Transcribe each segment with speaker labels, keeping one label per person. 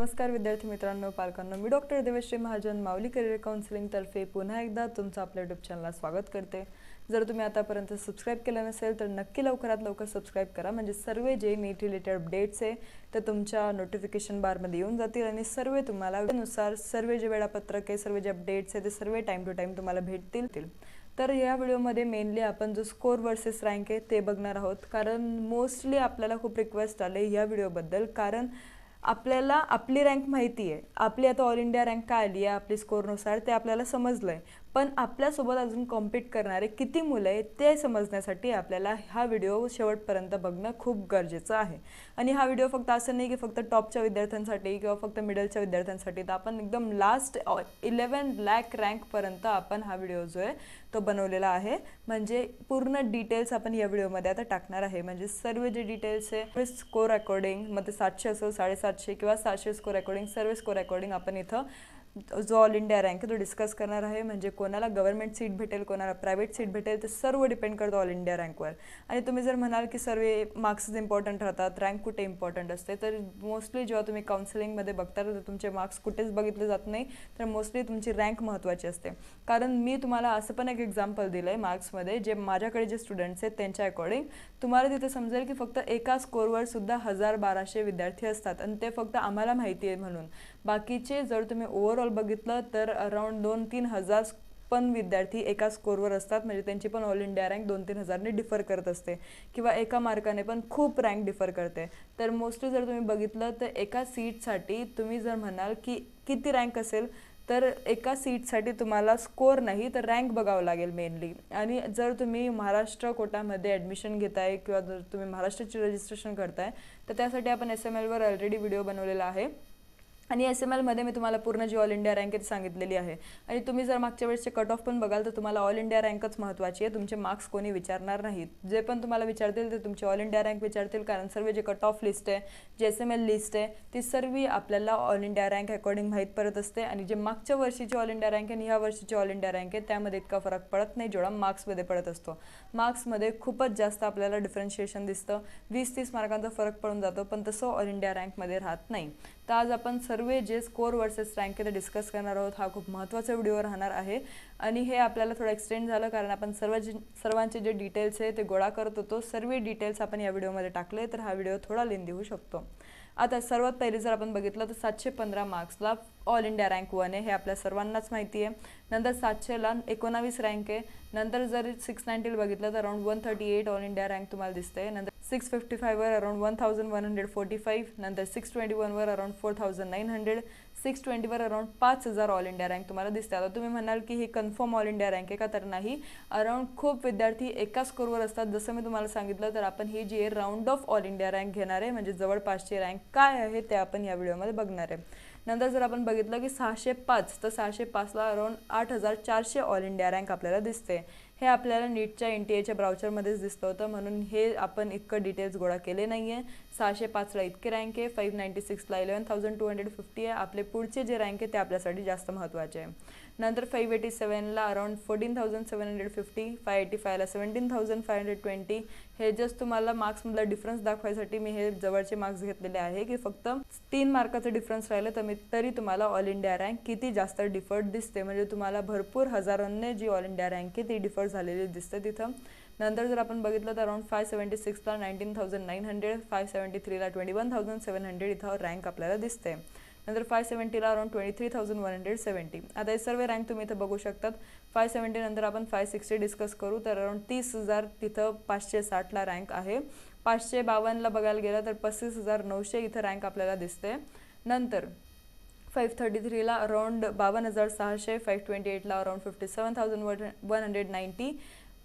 Speaker 1: नमस्कार विद्यार्थी मित्रांनो, पालकांनो, मी डॉक्टर देवश्री महाजन माऊली करिअर काउन्सिलिंग तर्फे पुन्हा एकदा तुमचं आपल्या यूट्यूब चॅनलला स्वागत करते। जर तुम्ही आतापर्यंत सबस्क्राइब केलं नसेल तर नक्की लवकरात लवकर सबस्क्राइब करा, म्हणजे सर्व जे नीट रिलेटेड अपडेट्स आहे ते तुमच्या नोटिफिकेशन बारमध्ये येऊन जातील आणि सर्व तुम्हाला वेळेनुसार सर्व जे वेळापत्रक आहे, सर्व जे अपडेट्स आहे ते सर्व टाइम टू टाइम तुम्हाला भेटतील। तर या व्हिडिओमध्ये मेनली आपण जो स्कोर वर्सेस रँक आहे ते बघणार आहोत, कारण मोस्टली आपल्याला खूप रिक्वेस्ट आले या व्हिडिओबद्दल, कारण आपल्याला आपली रँक माहिती आहे, आपली आता ऑल इंडिया रँक काय आली आहे आपली स्कोरनुसार ते आपल्याला समजलंय, पण आपल्यासोबत अजून कॉम्पीट करणारे किती मुलं आहेत ते समजण्यासाठी आपल्याला हा व्हिडिओ शेवटपर्यंत बघणं खूप गरजेचं आहे। आणि हा व्हिडिओ फक्त असं नाही की फक्त टॉपच्या विद्यार्थ्यांसाठी किंवा फक्त मिडलच्या विद्यार्थ्यांसाठी, तर आपण एकदम लास्ट 11 लाख रँकपर्यंत आपण हा व्हिडिओ जो आहे तो बनवलेला आहे, म्हणजे पूर्ण डिटेल्स आपण या व्हिडिओमध्ये आता टाकणार आहे। म्हणजे सर्व जे डिटेल्स आहे स्कोर अकॉर्डिंग, मग ते 700 असो 750 किंवा 700 स्कोर अकॉर्डिंग, सर्व स्कोर अकॉर्डिंग आपण इथं जो ऑल इंडिया रँक आहे तो डिस्कस करणार आहे। म्हणजे कोणाला गव्हर्नमेंट सीट भेटेल, कोणाला प्रायव्हेट सीट भेटेल, ते सर्व डिपेंड करतो ऑल इंडिया रँकवर। आणि तुम्ही जर म्हणाल की सर्व मार्क्सच इम्पॉर्टंट राहतात, रँक कुठे इम्पॉर्टंट असते, तर मोस्टली जेव्हा तुम्ही काउन्सिलिंगमध्ये बघता तर तुमचे मार्क्स कुठेच बघितले जात नाही, तर मोस्टली तुमची रँक महत्त्वाची असते। कारण मी तुम्हाला असं पण एक एक्झाम्पल दिलं आहे मार्क्समध्ये, जे माझ्याकडे जे स्टुडंट्स आहेत त्यांच्या अकॉर्डिंग तुम्हाला तिथे समजेल की फक्त एका स्कोरवर सुद्धा 1000-1200 विद्यार्थी असतात, आणि ते फक्त आम्हाला माहिती आहे म्हणून। बाकीचे जर तुम्ही ओव्हरऑल बघितलं तर अराउंड 2-3 हजार पण विद्यार्थी एका स्कोरवर असतात, म्हणजे त्यांची पण ऑल इंडिया रँक 2-3 हजारने डिफर करत असते, किंवा एका मार्काने पण खूप रँक डिफर करते। तर मोस्टली जर तुम्ही बघितलं तर एका सीटसाठी तुम्ही जर म्हणाल की किती रँक असेल, तर एका सीटसाठी तुम्हाला स्कोर नाही तर रँक बघावं लागेल मेनली। आणि जर तुम्ही महाराष्ट्र कोटामध्ये ॲडमिशन घेताय किंवा जर तुम्ही महाराष्ट्राची रजिस्ट्रेशन करताय, तर त्यासाठी आपण SMLवर ऑलरेडी व्हिडिओ बनवलेला आहे, आणि SMLमध्ये मी तुम्हाला पूर्ण जी ऑल इंडिया रँक सांगितलेली आहे। आणि तुम्ही जर मागच्या वेळेसचे कट ऑफ पण बघाल तर तुम्हाला ऑल इंडिया रँकच महत्त्वाची आहे, तुमचे मार्क्स कोणी विचारणार नाहीत। जे पण तुम्हाला विचारतील ते तुमची ऑल इंडिया रँक विचारतील, कारण सर्व जे कट ऑफ लिस्ट आहे, जे SML लिस्ट आहे, ती सर्व आपल्याला ऑल इंडिया रँक अकॉर्डिंग माहीत पडत असते। आणि जे मागच्या वर्षीची ऑल इंडिया रँक आणि ह्या वर्षीची ऑल इंडिया रँक आहे त्यामध्ये इतका फरक पडत नाही जेवढा मार्क्समध्ये पडत असतो। मार्क्समध्ये खूपच जास्त आपल्याला डिफरन्शिएशन दिसतं, 20-30 मार्कांचा फरक पडून जातो, पण तसं ऑल इंडिया रँकमध्ये राहत नाही। तर आज आपण सर्व जे स्कोर वर्सेस रँक ते डिस्कस करणार आहोत। हा खूप महत्त्वाचा व्हिडिओ राहणार आहे, आणि हे आपल्याला थोडं एक्सटेंड झालं कारण आपण सर्वांचे जे डिटेल्स आहे ते गोळा करत होतो, सर्व डिटेल्स आपण या व्हिडिओमध्ये टाकले, तर हा व्हिडिओ थोडा लेंदी होऊ शकतो। आता सर्वात पहिले जर आपण बघितलं तर 715 मार्क्सला ऑल इंडिया रँक 1 आहे, हे आपल्या सर्वांनाच माहिती आहे। नंतर 700ला 19 रँक आहे। नंतर जर 690 बघितलं तर अराउंड 138 ऑल इंडिया रँक तुम्हाला दिसते। नंतर 655वर अराउंड 1145, नंतर 621वर अराउंड 4900, 620वर अराउंड 5000 ऑल इंडिया रँक तुम्हाला दिसते। आता तुम्ही म्हणाल की हे कन्फर्म ऑल इंडिया रँक आहे का, तर नाही, अराउंड खूप विद्यार्थी एका स्कोरवर असतात। जसं मी तुम्हाला सांगितलं, तर आपण ही जी आहे round of all India rank घेणार आहे, म्हणजे जवळपासची रँक काय आहे ते आपण या व्हिडिओमध्ये बघणार आहे। नंतर जर आपण बघितलं की 605, तर 605ला अराउंड 8400 ऑल इंडिया रँक आपल्याला दिसते। हे आपल्याला नीटच्या NTA ब्राउचरमध्येच दिसतं होतं, म्हणून हे आपण इतकं डिटेल्स गोळा केले नाही आहे। 605ला इतके रँक आहे, 596ला 11250 आहे। आपले पुढचे जे रँक आहे ते आपल्यासाठी जास्त महत्त्वाचे आहे। नंतर 587ला अराउंड 14750, 585ला 17520। हे जस्ट तुम्हाला मार्क्समधला डिफरन्स दाखवायसाठी मी हे जवळचे मार्क्स घेतलेले आहे, की फक्त 3 मार्काचं डिफरन्स राहिलं तरी तुम्हाला ऑल इंडिया रँक किती जास्त डिफर्ड दिसते, म्हणजे तुम्हाला भरपूर हजारांनी जी ऑल इंडिया रँक आहे ती डिफर झालेली दिसते तिथं। नंतर जर आपण बघितलं तर अराउंड 576ला 19900, 573ला 21700 इथं रँक आपल्याला दिसते। नंतर 570ला अराउंड 23170। आता हे सर्व रँक तुम्ही इथं बघू शकतात। 570 नंतर आपण 560 डिस्कस करू, तर अराउंड 30,000 तिथं 560ला रँक आहे। 552ला बघायला गेलं तर 35,900 इथं रँक आपल्याला दिसते। नंतर 533ला अराउंड 52,600, 528ला अराउंड 57,190,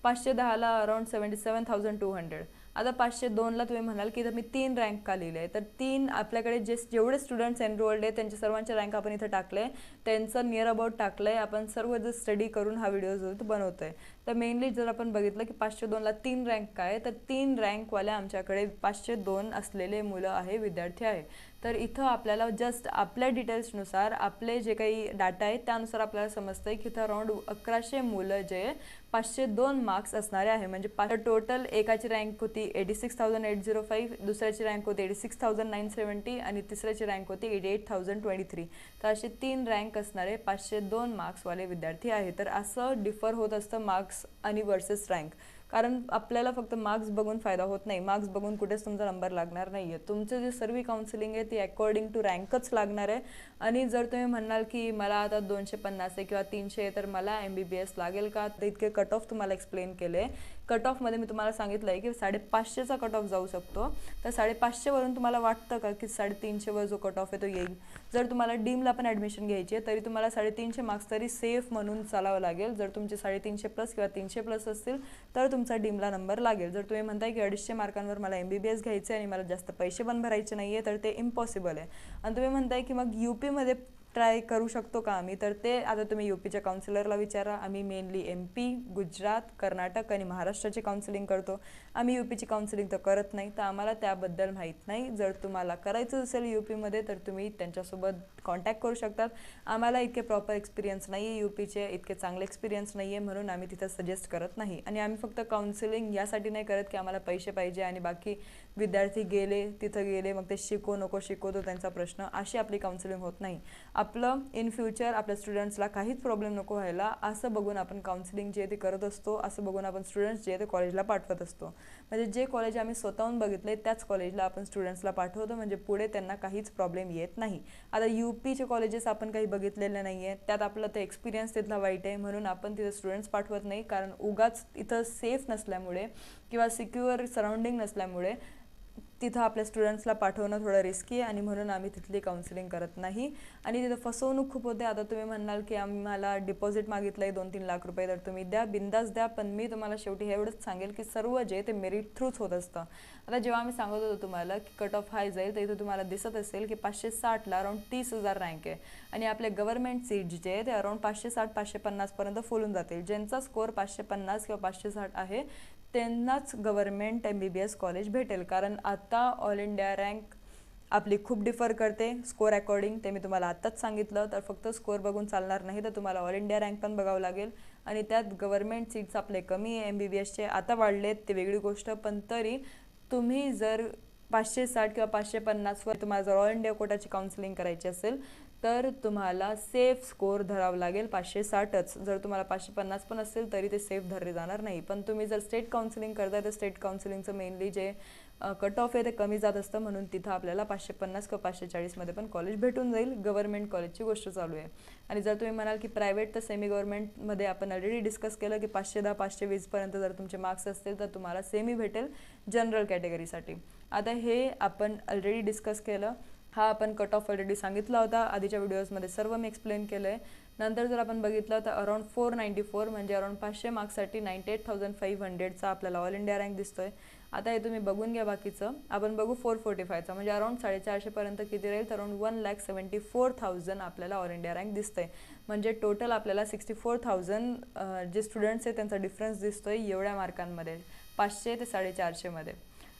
Speaker 1: 510ला अराउंड 77,200। आता 502ला तुम्ही म्हणाल की इथं मी 3 रँक का लिहिले आहे, तर 3 आपल्याकडे जेवढे स्टुडंट्स एनरोल्ड आहे त्यांचे सर्वांचे रँक आपण इथं टाकले, त्यांचं नियर अबाउट टाकलंय आपण, सर्व जर स्टडी करून हा व्हिडिओ जो तो बनवतोय। तर मेनली जर आपण बघितलं की 502ला 3 रँक काय, तर 3 रँकवाल्या आमच्याकडे 502 असलेले मुलं आहे, विद्यार्थी आहे। तर इथं आपल्याला जस्ट आपल्या डिटेल्सनुसार आपले जे काही डाटा आहे त्यानुसार आपल्याला समजतंय की इथं अराउंड 1100 मुलं जे 502 मार्क्स असणारे आहे. म्हणजे टोटल एकाची रँक होती 86,805, दुसऱ्याची रँक होती 86,970 आणि तिसऱ्याची रँक होती 88,023. तर असे 3 रँक असणारे 502 मार्क्सवाले विद्यार्थी आहे. तर असं डिफर होत असतं मार्क्स आणि वर्सेस रँक. कारण आपल्याला फक्त मार्क्स बघून फायदा होत नाही. मार्क्स बघून कुठेच तुमचा नंबर लागणार नाही आहे. तुमचं जे सर्व काउन्सिलिंग आहे ती अकॉर्डिंग टू रँकच लागणार आहे. आणि जर तुम्ही म्हणाल की मला आता 250 आहे किंवा 300 आहे तर मला MBBS लागेल का, तर इतके कट ऑफ तुम्हाला एक्सप्लेन केले. कट ऑफमध्ये मी तुम्हाला सांगितलं आहे की 550चा कट ऑफ जाऊ शकतो. तर 550वरून तुम्हाला वाटतं का की 350वर जो कट ऑफ आहे तो येईल. जर तुम्हाला डीमला पण ॲडमिशन घ्यायची आहे तरी तुम्हाला 350 मार्क्स तरी सेफ म्हणून चालावं लागेल. जर तुमचे 350 प्लस किंवा 300 प्लस असतील तर तुमचा डीमला नंबर लागेल. जर तुम्ही म्हणताय की 250 मार्कांवर मला MBBS घ्यायचं आहे आणि मला जास्त पैसे पण भरायचे नाही आहे तर ते इम्पॉसिबल आहे. आणि तुम्ही म्हणताय की मग UPमध्ये ट्राय करू शकतो का आम्ही, तर ते आता तुम्ही UPच्या काउन्सिलरला विचारा. आम्ही मेनली MP, गुजरात, कर्नाटक आणि महाराष्ट्राची काउन्सिलिंग करतो. आम्ही UPची काउन्सिलिंग तर करत नाही, तर आम्हाला त्याबद्दल माहीत नाही. जर तुम्हाला करायचं असेल UPमध्ये तर तुम्ही त्यांच्यासोबत कॉन्टॅक्ट करू शकतात. आम्हाला इतके प्रॉपर एक्सपिरियन्स नाही आहे, UPचे इतके चांगले एक्सपिरियन्स नाही आहे, म्हणून आम्ही तिथं सजेस्ट करत नाही. आणि आम्ही फक्त काउन्सिलिंग यासाठी नाही करत की आम्हाला पैसे पाहिजे आणि बाकी विद्यार्थी तिथं गेले मग ते शिको नको शिको तो त्यांचा प्रश्न, अशी आपली काउन्सिलिंग होत नाही. आपलं इन फ्युचर आपल्या स्टुडंट्सला काहीच प्रॉब्लेम नको व्हायला असं बघून आपण काउन्सिलिंग जे ते करत असतो. असं बघून आपण स्टुडंट्स जे ते कॉलेजला पाठवत असतो. म्हणजे जे कॉलेज आम्ही स्वतःहून बघितले त्याच कॉलेजला आपण स्टुडंट्सला पाठवतो, म्हणजे पुढे त्यांना काहीच प्रॉब्लेम येत नाही. आता UPचे कॉलेजेस आपण काही बघितलेले नाही आहे, त्यात आपला ते एक्सपिरियन्स तिथला वाईट आहे म्हणून आपण तिथे स्टुडंट्स पाठवत नाही. कारण उगाच इथं सेफ नसल्यामुळे किंवा सिक्युअर सराउंडिंग नसल्यामुळे तिथं आपल्या स्टुडंट्सला पाठवणं थोडं रिस्की आहे आणि म्हणून आम्ही तिथली काउन्सिलिंग करत नाही. आणि तिथं फसवणूक खूप होते. आता तुम्ही म्हणाल की आम्हाला डिपॉझिट मागितलं आहे 2-3 लाख रुपये, तर तुम्ही द्या, बिंदास द्या. पण मी तुम्हाला शेवटी हे एवढंच सांगेल की सर्व जे ते मेरिट थ्रूच होत असतं. आता जेव्हा आम्ही सांगत होतो तुम्हाला की कट ऑफ हाय जाईल, तर इथं तुम्हाला दिसत असेल की 560ला अराउंड 30,000 रँक आहे. आणि आपले गव्हर्नमेंट सीट जे आहे ते अराउंड 560-550 पर्यंत फुलून जातील. ज्यांचा स्कोअर 550 किंवा 560 आहे त्यांनाच गव्हर्नमेंट MBBS कॉलेज भेटेल. कारण आता ऑल इंडिया रँक आपली खूप डिफर करते स्कोअर अकॉर्डिंग. ते मी तुम्हाला आत्ताच सांगितलं. तर फक्त स्कोअर बघून चालणार नाही, तर तुम्हाला ऑल इंडिया रँक पण बघावं लागेल. आणि त्यात गव्हर्नमेंट सीट्स आपले कमी आहे, MBBSचे आता वाढलेत ते वेगळी गोष्ट. पण तरी तुम्ही जर 560 किंवा 550वर तुम्हाला जर ऑल इंडिया कोटाची काउन्सिलिंग करायची असेल तर तुम्हाला सेफ स्कोअर धरावं लागेल 560च. जर तुम्हाला 550 पण असेल तरी ते सेफ धरले जाणार नाही. पण तुम्ही जर स्टेट काउन्सिलिंग करताय तर स्टेट काउन्सिलिंगचं मेनली जे कट ऑफ आहे ते कमी जात असतं, म्हणून तिथं आपल्याला 550 किंवा 540मध्ये पण कॉलेज भेटून जाईल. गव्हर्नमेंट कॉलेजची गोष्ट चालू आहे. आणि जर तुम्ही म्हणाल की प्रायव्हेट तर सेमी गव्हर्नमेंटमध्ये आपण ऑलरेडी डिस्कस केलं की 510-520 पर्यंत जर तुमचे मार्क्स असतील तर तुम्हाला सेमी भेटेल जनरल कॅटेगरीसाठी. आता हे आपण ऑलरेडी डिस्कस केलं. हा आपण कट ऑफ ऑलरेडी सांगितला होता आधीच्या व्हिडिओजमध्ये, सर्व मी एक्सप्लेन केलं आहे. नंतर जर आपण बघितलं तर अराउंड 494 म्हणजे अराउंड 500 मार्क्ससाठी 98,500चा आपल्याला ऑल इंडिया रँक दिसतोय. आता हे तुम्ही बघून घ्या. बाकीचं आपण बघू 445चा म्हणजे अराउंड 450 पर्यंत किती राहील, तर अराउंड 1,74,000 आपल्याला ऑल इंडिया रँक दिसतंय. म्हणजे टोटल आपल्याला 64,000 जे स्टुडंट्स आहेत त्यांचा डिफरन्स दिसतोय एवढ्या मार्कांमध्ये, 500 ते 450मध्ये.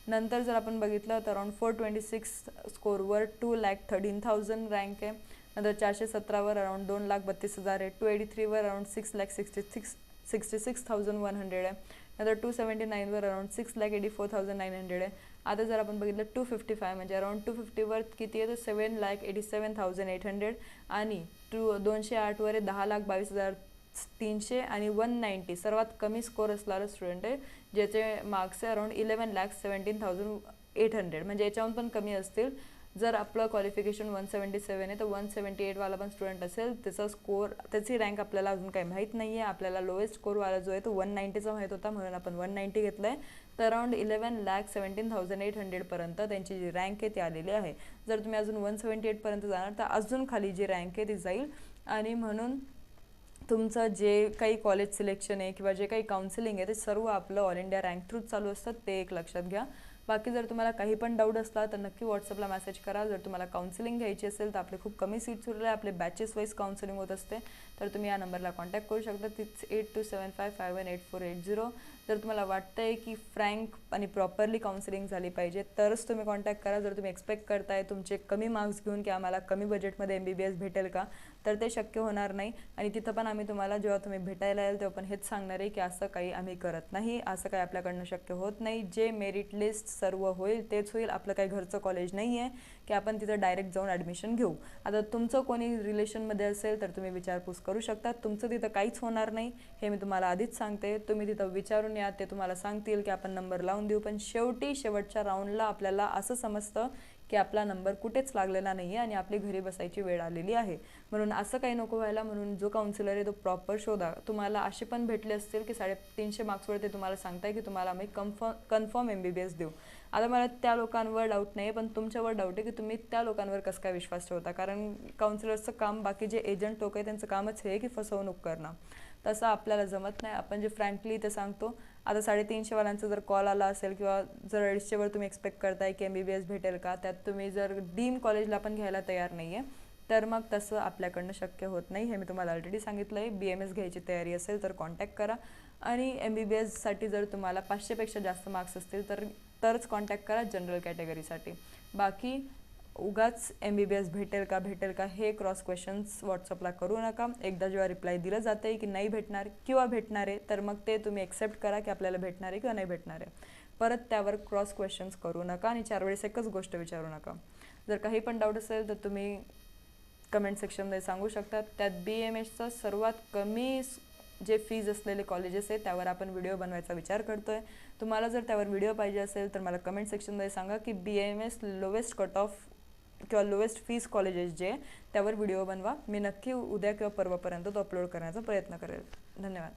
Speaker 1: नंतर जर आपण बघितलं तर अराउंड 426 स्कोरवर 2,13,000 रँक आहे. नंतर 417वर अराउंड 2,32,000 आहे. 283वर अराउंड 6,66,100 आहे. नंतर 279वर अराउंड 6,84,900 आहे. आता जर आपण बघितलं 255 म्हणजे अराउंड 250वर किती आहे तर 7,87,800 आणि 208वर 10,22,300 आणि 190 सर्वात कमी स्कोअर असणारं स्टुडंट आहे ज्याचे मार्क्स आहे अराउंड 11,17,800 म्हणजे याच्याहून पण कमी असतील. जर आपलं क्वालिफिकेशन 177 आहे तर 178 वाला पण स्टुडंट असेल, त्याचा स्कोअर त्याची रँक आपल्याला अजून काही माहीत नाही आहे. आपल्याला लोएस्ट स्कोअरवाला जो आहे तो 190चा माहीत होता म्हणून आपण 190 घेतलं आहे. तर अराउंड 11,17,800 पर्यंत त्यांची जी रँक आहे ती आलेली आहे. जर तुम्ही अजून 178 पर्यंत जाणार तर अजून खाली जी रँक आहे ती जाईल. आणि म्हणून तुमचं जे काही कॉलेज सिलेक्शन आहे किंवा जे काही काउन्सिलिंग आहे ते सर्व आपलं ऑल इंडिया रँक थ्रूच चालू असतात, ते एक लक्षात घ्या. बाकी जर तुम्हाला काही पण डाऊट असला तर नक्की व्हॉट्सअपला मेसेज करा. जर तुम्हाला काउन्सिलिंग घ्यायची असेल तर आपले खूप कमी सीट्स उरले, आपले बॅचेस वाईज काउन्सिलिंग होत असते, तर तुम्ही या नंबरला कॉन्टॅक्ट करू शकता. 8275518480. जर तुम्हाला वाटतंय की फ्रँक आणि प्रॉपरली काउन्सिलिंग झाली पाहिजे तरच तुम्ही कॉन्टॅक्ट करा. जर तुम्ही एक्सपेक्ट करताय तुमचे कमी मार्क्स घेऊन की आम्हाला कमी बजेटमध्ये MBBS भेटेल का, तर ते शक्य होणार नाही. आणि तिथं पण आम्ही तुम्हाला जेव्हा तुम्ही भेटायला याल तेव्हा पण हेच सांगणार आहे की असं काही आम्ही करत नाही, असं काही आपल्याकडनं शक्य होत नाही. जे मेरिट लिस्ट सर्व होईल तेच होईल. आपलं काही घरचं कॉलेज नाही आहे की आपण तिथं डायरेक्ट जाऊन ॲडमिशन घेऊ. आता तुमचं कोणी रिलेशनमध्ये असेल तर तुम्ही विचारपूस करू शकता. तुमचं तिथं काहीच होणार नाही हे मी तुम्हाला आधीच सांगते. तुम्ही तिथं विचारून या, ते तुम्हाला सांगतील की आपण नंबर लावून देऊ. पण शेवटच्या राऊंडला आपल्याला असं समजतं की आपला नंबर कुठेच लागलेला नाही आहे आणि आपली घरी बसायची वेळ आलेली आहे. म्हणून असं काही नको व्हायला. म्हणून जो काउन्सिलर आहे तो प्रॉपर शोधा. तुम्हाला असे पण भेटले असतील की 350 मार्क्सवर ते तुम्हाला सांगताय की तुम्हाला आम्ही कन्फर्म MBBS देऊ. आता मला त्या लोकांवर डाऊट नाही आहे, पण तुमच्यावर डाऊट आहे की तुम्ही त्या लोकांवर कसं काय विश्वास ठेवता. कारण काउन्सिलरचं काम, बाकी जे एजंट लोक आहे त्यांचं कामच हे की फसवणूक करणं. तसं आपल्याला जमत नाही. आपण जे फ्रँकली ते सांगतो. आता 350 वाल्यांचा जर कॉल आला असेल किंवा जर 250वर तुम्ही एक्सपेक्ट करताय की MBBS भेटेल का, त्यात तुम्ही जर डीम कॉलेजला पण घ्यायला तयार नाही आहे, तर मग तसं आपल्याकडनं शक्य होत नाही. हे मी तुम्हाला ऑलरेडी सांगितलं आहे. BMS घ्यायची तयारी असेल तर कॉन्टॅक्ट करा. आणि MBBSसाठी जर तुम्हाला 500पेक्षा जास्त मार्क्स असतील तरच कॉन्टॅक्ट करा जनरल कॅटेगरीसाठी. बाकी उगाच MBBS भेटेल का हे क्रॉस क्वेश्चन्स व्हॉट्सअपला करू नका. एकदा जेव्हा रिप्लाय दिलं जातं आहे की नाही भेटणार किंवा भेटणार आहे, तर मग ते तुम्ही एक्सेप्ट करा की आपल्याला भेटणार आहे किंवा नाही भेटणार आहे. परत त्यावर क्रॉस क्वेश्चन्स करू नका आणि 4 वेळेस एकच गोष्ट विचारू नका. जर काही पण डाऊट असेल तर तुम्ही कमेंट सेक्शनमध्ये सांगू शकता. त्यात BMSचा सर्वात कमी जे फीज असलेले कॉलेजेस आहे त्यावर आपण व्हिडिओ बनवायचा विचार करतो आहे. तुम्हाला जर त्यावर व्हिडिओ पाहिजे असेल तर मला कमेंट सेक्शनमध्ये सांगा की BMS लोवेस्ट कट ऑफ किंवा लोवेस्ट फीज कॉलेजेस जे त्यावर व्हिडिओ बनवा. मी नक्की उद्या किंवा परवापर्यंत तो अपलोड करण्याचा प्रयत्न करेल. धन्यवाद.